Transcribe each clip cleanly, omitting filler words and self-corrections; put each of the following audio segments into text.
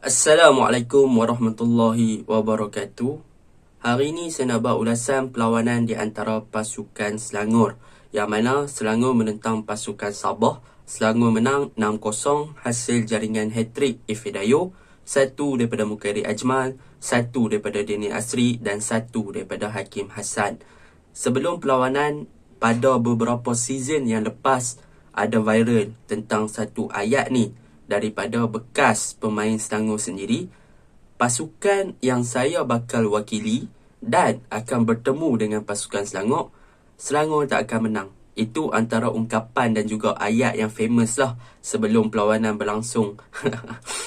Assalamualaikum warahmatullahi wabarakatuh. Hari ini saya nak buat ulasan perlawanan di antara pasukan Selangor, yang mana Selangor menentang pasukan Sabah. Selangor menang 6-0 hasil jaringan hat-trick Ifedayo, 1 daripada Mukairi Ajmal, 1 daripada Dini Asri dan 1 daripada Hakim Hassan. Sebelum perlawanan, pada beberapa season yang lepas ada viral tentang satu ayat ni daripada bekas pemain Selangor sendiri. Pasukan yang saya bakal wakili dan akan bertemu dengan pasukan Selangor, Selangor tak akan menang. Itu antara ungkapan dan juga ayat yang famous lah sebelum perlawanan berlangsung.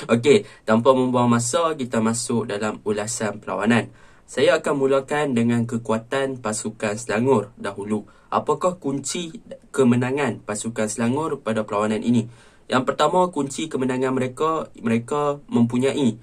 Okey, tanpa membuang masa, kita masuk dalam ulasan perlawanan. Saya akan mulakan dengan kekuatan pasukan Selangor dahulu. Apakah kunci kemenangan pasukan Selangor pada perlawanan ini? Yang pertama, kunci kemenangan mereka mempunyai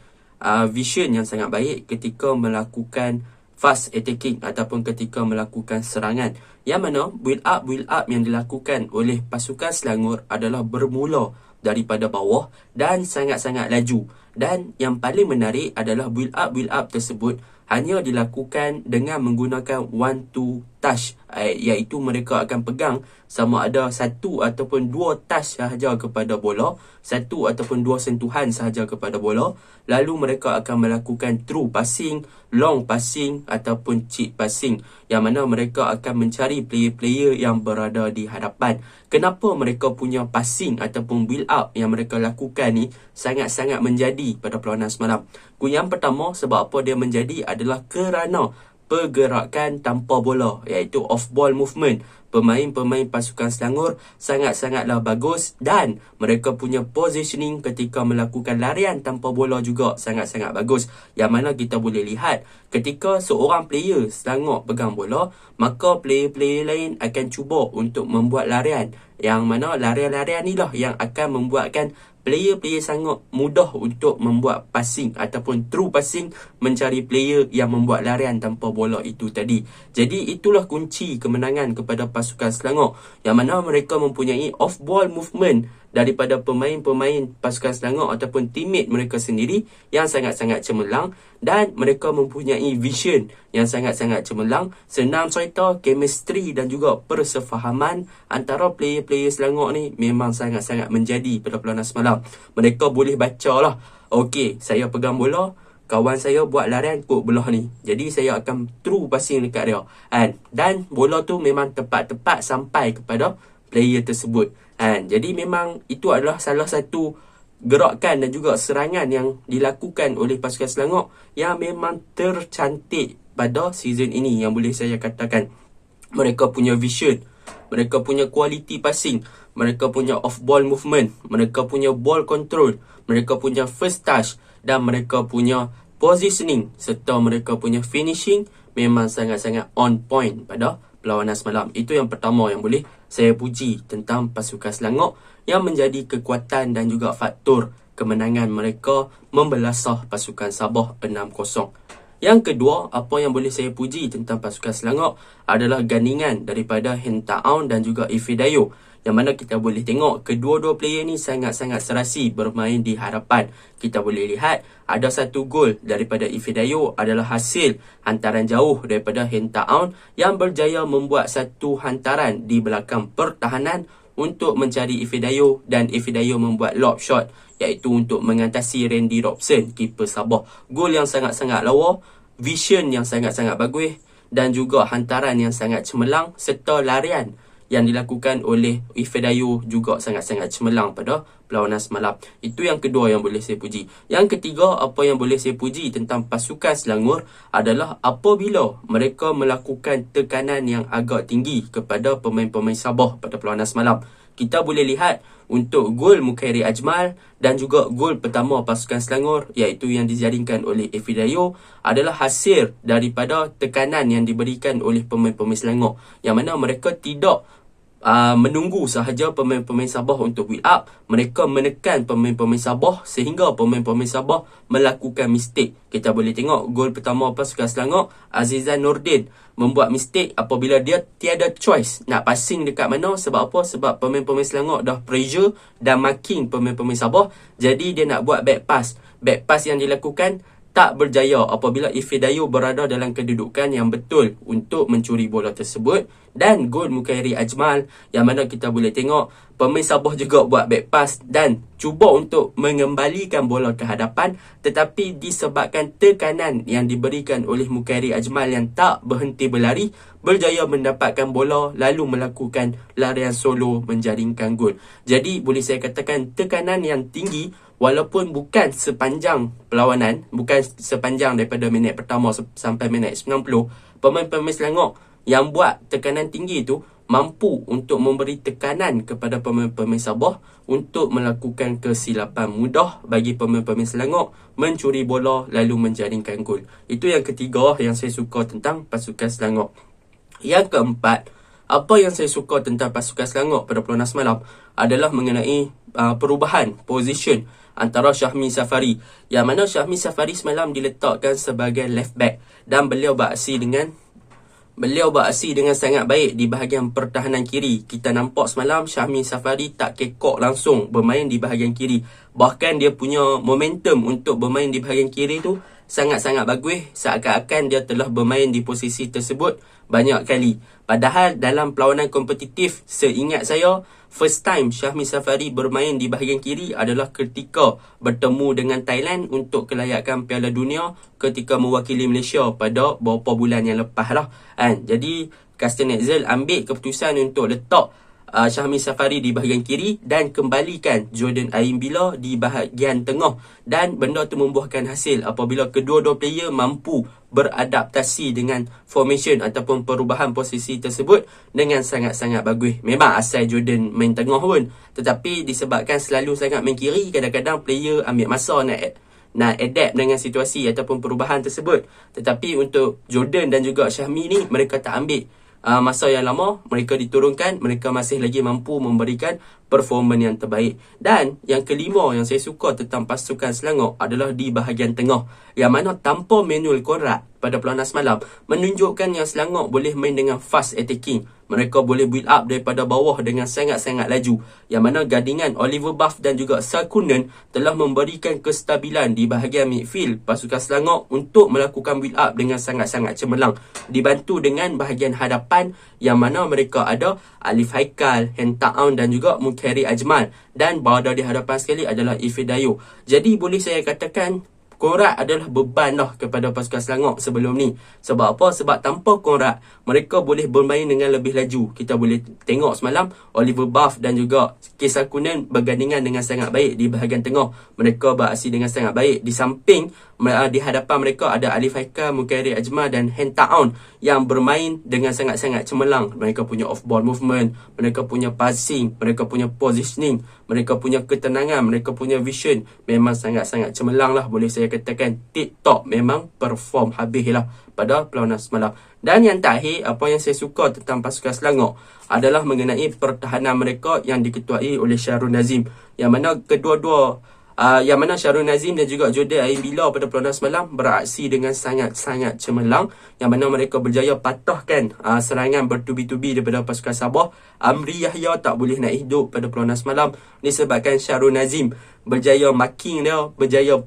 vision yang sangat baik ketika melakukan fast attacking ataupun ketika melakukan serangan. Yang mana build up yang dilakukan oleh pasukan Selangor adalah bermula daripada bawah dan sangat-sangat laju. Dan yang paling menarik adalah build up tersebut hanya dilakukan dengan menggunakan one two touch, iaitu mereka akan pegang sama ada satu ataupun dua touch sahaja kepada bola, satu ataupun dua sentuhan sahaja kepada bola, lalu mereka akan melakukan true passing, long passing ataupun cheap passing, yang mana mereka akan mencari player-player yang berada di hadapan. Kenapa mereka punya passing ataupun build up yang mereka lakukan ni sangat-sangat menjadi pada perlawanan semalam? Yang pertama, sebab apa dia menjadi adalah kerana pergerakan tanpa bola, iaitu off-ball movement. Pemain-pemain pasukan Selangor sangat-sangatlah bagus dan mereka punya positioning ketika melakukan larian tanpa bola juga sangat-sangat bagus. Yang mana kita boleh lihat ketika seorang player Selangor pegang bola, maka player-player lain akan cuba untuk membuat larian. Yang mana larian-larian inilah yang akan membuatkan player-player sangat mudah untuk membuat passing ataupun true passing, mencari player yang membuat larian tanpa bola itu tadi. Jadi itulah kunci kemenangan kepada pasukan Selangor, yang mana mereka mempunyai off-ball movement daripada pemain-pemain pasukan Selangor ataupun teammate mereka sendiri yang sangat-sangat cemerlang, dan mereka mempunyai vision yang sangat-sangat cemerlang. Senang cerita, chemistry dan juga persefahaman antara player-player Selangor ni memang sangat-sangat menjadi pada perlawanan semalam. Mereka boleh baca lah, okey, saya pegang bola, kawan saya buat larian kot belah ni, jadi saya akan true passing dekat dia, dan bola tu memang tepat-tepat sampai kepada player tersebut. Jadi memang itu adalah salah satu gerakan dan juga serangan yang dilakukan oleh pasukan Selangor yang memang tercantik pada season ini, yang boleh saya katakan. Mereka punya vision, mereka punya quality passing, mereka punya off-ball movement, mereka punya ball control, mereka punya first touch, dan mereka punya positioning serta mereka punya finishing memang sangat-sangat on point pada perlawanan semalam. Itu yang pertama yang boleh saya puji tentang pasukan Selangor, yang menjadi kekuatan dan juga faktor kemenangan mereka membelasah pasukan Sabah 6-0. Yang kedua, apa yang boleh saya puji tentang pasukan Selangor adalah gandingan daripada Hentaun dan juga Ifedayo, yang mana kita boleh tengok kedua-dua player ni sangat-sangat serasi bermain di hadapan. Kita boleh lihat ada satu gol daripada Ifedayo adalah hasil hantaran jauh daripada Hentaun yang berjaya membuat satu hantaran di belakang pertahanan untuk mencari Ifedayo, dan Ifedayo membuat lob shot, iaitu untuk mengatasi Randy Robson, keeper Sabah. Gol yang sangat-sangat lawa, vision yang sangat-sangat bagus, dan juga hantaran yang sangat cemerlang, serta larian yang dilakukan oleh Ifedayo juga sangat-sangat cemerlang pada perlawanan semalam. Itu yang kedua yang boleh saya puji. Yang ketiga, apa yang boleh saya puji tentang pasukan Selangor adalah apabila mereka melakukan tekanan yang agak tinggi kepada pemain-pemain Sabah pada perlawanan semalam. Kita boleh lihat untuk gol Mukairi Ajmal dan juga gol pertama pasukan Selangor, iaitu yang dijaringkan oleh Ifedayo, adalah hasil daripada tekanan yang diberikan oleh pemain-pemain Selangor, yang mana mereka tidak menunggu sahaja pemain-pemain Sabah untuk build up. Mereka menekan pemain-pemain Sabah sehingga pemain-pemain Sabah melakukan mistake. Kita boleh tengok gol pertama pasukan Selangor, Azizan Nordin membuat mistake apabila dia tiada choice nak passing dekat mana. Sebab apa? Sebab pemain-pemain Selangor dah pressure dan marking pemain-pemain Sabah, jadi dia nak buat back pass. back pass yang dilakukan tak berjaya apabila Ifedayo berada dalam kedudukan yang betul untuk mencuri bola tersebut. Dan gol Mukairi Ajmal yang mana kita boleh tengok pemain Sabah juga buat back pass dan cuba untuk mengembalikan bola ke hadapan, tetapi disebabkan tekanan yang diberikan oleh Mukairi Ajmal yang tak berhenti berlari, berjaya mendapatkan bola lalu melakukan larian solo menjaringkan gol. Jadi boleh saya katakan tekanan yang tinggi, walaupun bukan sepanjang perlawanan, bukan sepanjang daripada minit pertama sampai minit 90, pemain-pemain Selangor yang buat tekanan tinggi itu mampu untuk memberi tekanan kepada pemain-pemain Sabah untuk melakukan kesilapan mudah bagi pemain-pemain Selangor mencuri bola lalu menjaringkan gol. Itu yang ketiga yang saya suka tentang pasukan Selangor. Yang keempat, apa yang saya suka tentang pasukan Selangor pada peluang semalam adalah mengenai perubahan position antara Syahmi Safari, yang mana Syahmi Safari semalam diletakkan sebagai left back dan beliau beraksi dengan sangat baik di bahagian pertahanan kiri. Kita nampak semalam Syahmi Safari tak kekok langsung bermain di bahagian kiri. Bahkan dia punya momentum untuk bermain di bahagian kiri tu sangat-sangat bagus, seakan-akan dia telah bermain di posisi tersebut banyak kali. Padahal dalam perlawanan kompetitif, seingat saya, first time Syahmi Safari bermain di bahagian kiri adalah ketika bertemu dengan Thailand untuk kelayakan Piala Dunia ketika mewakili Malaysia pada beberapa bulan yang lepas lah. Jadi Kasten Netzel ambil keputusan untuk letak Syahmi Safari di bahagian kiri dan kembalikan Jordan Aimbila di bahagian tengah, dan benda tu membuahkan hasil apabila kedua-dua player mampu beradaptasi dengan formation ataupun perubahan posisi tersebut dengan sangat-sangat bagus. Memang asal Jordan main tengah pun, tetapi disebabkan selalu sangat main kiri, kadang-kadang player ambil masa nak adapt dengan situasi ataupun perubahan tersebut. Tetapi untuk Jordan dan juga Syahmi ni, mereka tak ambil masa yang lama, mereka diturunkan, mereka masih lagi mampu memberikan performan yang terbaik. Dan yang kelima yang saya suka tentang pasukan Selangor adalah di bahagian tengah, yang mana tanpa Manuel Conrad pada perlawanan semalam menunjukkan yang Selangor boleh main dengan fast attacking. Mereka boleh build up daripada bawah dengan sangat-sangat laju, yang mana gandingan Oliver Buff dan juga Sarkunen telah memberikan kestabilan di bahagian midfield pasukan Selangor untuk melakukan build up dengan sangat-sangat cemerlang, dibantu dengan bahagian hadapan yang mana mereka ada Alif Haikal, Hentaun dan juga Mukairi Ajmal, dan berada di hadapan sekali adalah Ifedayo. Jadi boleh saya katakan Conrad adalah beban lah kepada pasukan Selangor sebelum ni. Sebab apa? Sebab tanpa Conrad, mereka boleh bermain dengan lebih laju. Kita boleh tengok semalam Oliver Buff dan juga Kesakunen bergandingan dengan sangat baik di bahagian tengah. Mereka beraksi dengan sangat baik. Di samping, di hadapan mereka ada Alif Haikal, Mukairi Ajmal dan Hentaun yang bermain dengan sangat-sangat cemerlang. Mereka punya off-ball movement, mereka punya passing, mereka punya positioning, mereka punya ketenangan, mereka punya vision. Memang sangat-sangat cemerlang lah, boleh saya katakan TikTok memang perform habis lah pada perlawanan semalam. Dan yang terakhir, apa yang saya suka tentang pasukan Selangor adalah mengenai pertahanan mereka yang diketuai oleh Syahrul Nazim, yang mana Syahrul Nazim dan juga Jordan Aimbila pada perlawanan semalam beraksi dengan sangat-sangat cemerlang, yang mana mereka berjaya patahkan serangan bertubi-tubi daripada pasukan Sabah. Amri Yahya tak boleh nak hidup pada perlawanan semalam disebabkan Syahrul Nazim berjaya marking dia, berjaya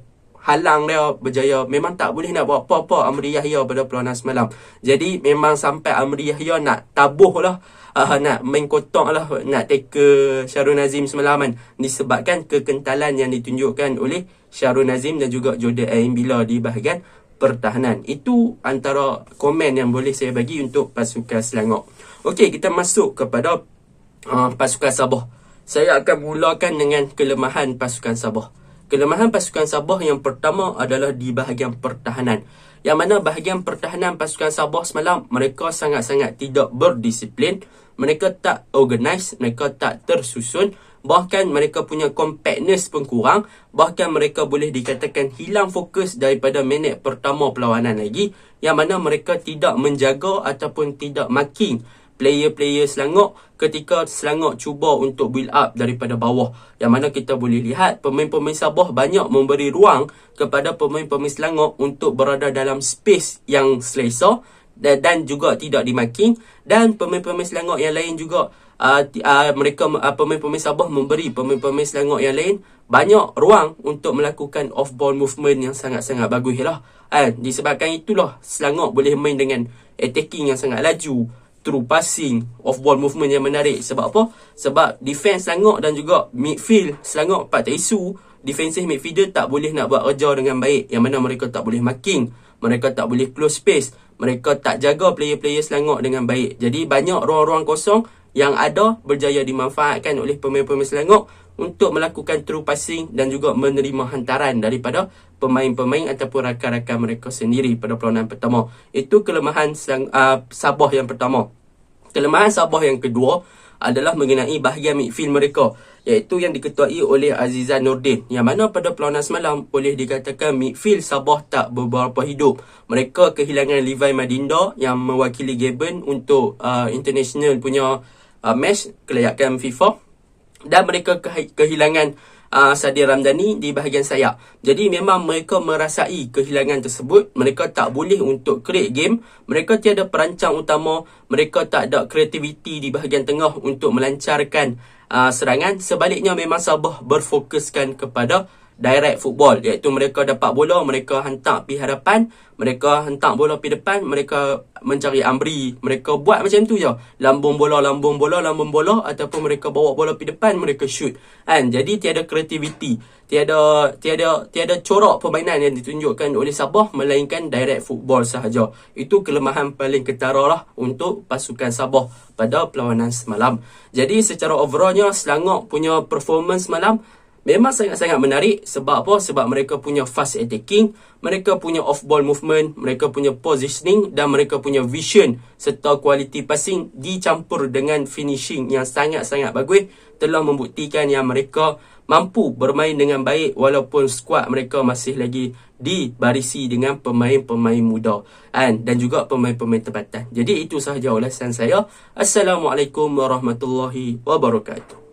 halang dia, berjaya memang tak boleh nak buat apa-apa Amri Yahya pada perlawanan semalam. Jadi memang sampai Amri Yahya nak tabuh lah, nak main kotak lah, nak tackle Syahrul Nazim semalaman, disebabkan kekentalan yang ditunjukkan oleh Syahrul Nazim dan juga Jordan Aimbila di bahagian pertahanan. Itu antara komen yang boleh saya bagi untuk pasukan Selangor. Okey, kita masuk kepada pasukan Sabah. Saya akan mulakan dengan kelemahan pasukan Sabah. Kelemahan pasukan Sabah yang pertama adalah di bahagian pertahanan, yang mana bahagian pertahanan pasukan Sabah semalam mereka sangat-sangat tidak berdisiplin, mereka tak organize, mereka tak tersusun, bahkan mereka punya compactness pun kurang, bahkan mereka boleh dikatakan hilang fokus daripada minit pertama perlawanan lagi, yang mana mereka tidak menjaga ataupun tidak marking player-player Selangor ketika Selangor cuba untuk build up daripada bawah. Yang mana kita boleh lihat pemain-pemain Sabah banyak memberi ruang kepada pemain-pemain Selangor untuk berada dalam space yang selesa dan juga tidak dimarking, dan pemain-pemain Selangor yang lain juga pemain-pemain Sabah memberi pemain-pemain Selangor yang lain banyak ruang untuk melakukan off-ball movement yang sangat-sangat bagus lah. Disebabkan itulah Selangor boleh main dengan attacking yang sangat laju, through passing, off-ball movement yang menarik. Sebab apa? Sebab defense Selangor dan juga midfield Selangor patut isu. Defensive midfielder tak boleh nak buat kerja dengan baik, yang mana mereka tak boleh marking, mereka tak boleh close space, mereka tak jaga player-player Selangor dengan baik. Jadi banyak ruang-ruang kosong yang ada berjaya dimanfaatkan oleh pemain-pemain Selangor untuk melakukan through passing dan juga menerima hantaran daripada pemain-pemain ataupun rakan-rakan mereka sendiri pada perlawanan pertama. Itu kelemahan Sabah yang pertama. Kelemahan Sabah yang kedua adalah mengenai bahagian midfield mereka, iaitu yang diketuai oleh Azizan Nordin, yang mana pada perlawanan semalam boleh dikatakan midfield Sabah tak beberapa hidup. Mereka kehilangan Levi Madinda yang mewakili Gabon untuk international punya match kelayakan FIFA, dan mereka kehilangan Sadir Ramdhani di bahagian sayap. Jadi memang mereka merasai kehilangan tersebut. Mereka tak boleh untuk create game, mereka tiada perancang utama, mereka tak ada kreativiti di bahagian tengah untuk melancarkan serangan. Sebaliknya memang Sabah berfokuskan kepada direct football, iaitu mereka dapat bola, mereka hantar pergi hadapan, mereka hantar bola pergi depan, mereka mencari Amri, mereka buat macam tu je, lambung bola, ataupun mereka bawa bola pergi depan, mereka shoot. Jadi tiada kreativiti, tiada corak permainan yang ditunjukkan oleh Sabah, melainkan direct football sahaja. Itu kelemahan paling ketara lah untuk pasukan Sabah pada perlawanan semalam. Jadi secara overallnya Selangor punya performance semalam memang sangat-sangat menarik. Sebab apa? Sebab mereka punya fast attacking, mereka punya off-ball movement, mereka punya positioning dan mereka punya vision serta quality passing dicampur dengan finishing yang sangat-sangat bagus, telah membuktikan yang mereka mampu bermain dengan baik walaupun skuad mereka masih lagi dibarisi dengan pemain-pemain muda dan juga pemain-pemain tempatan. Jadi itu sahaja ulasan saya. Assalamualaikum warahmatullahi wabarakatuh.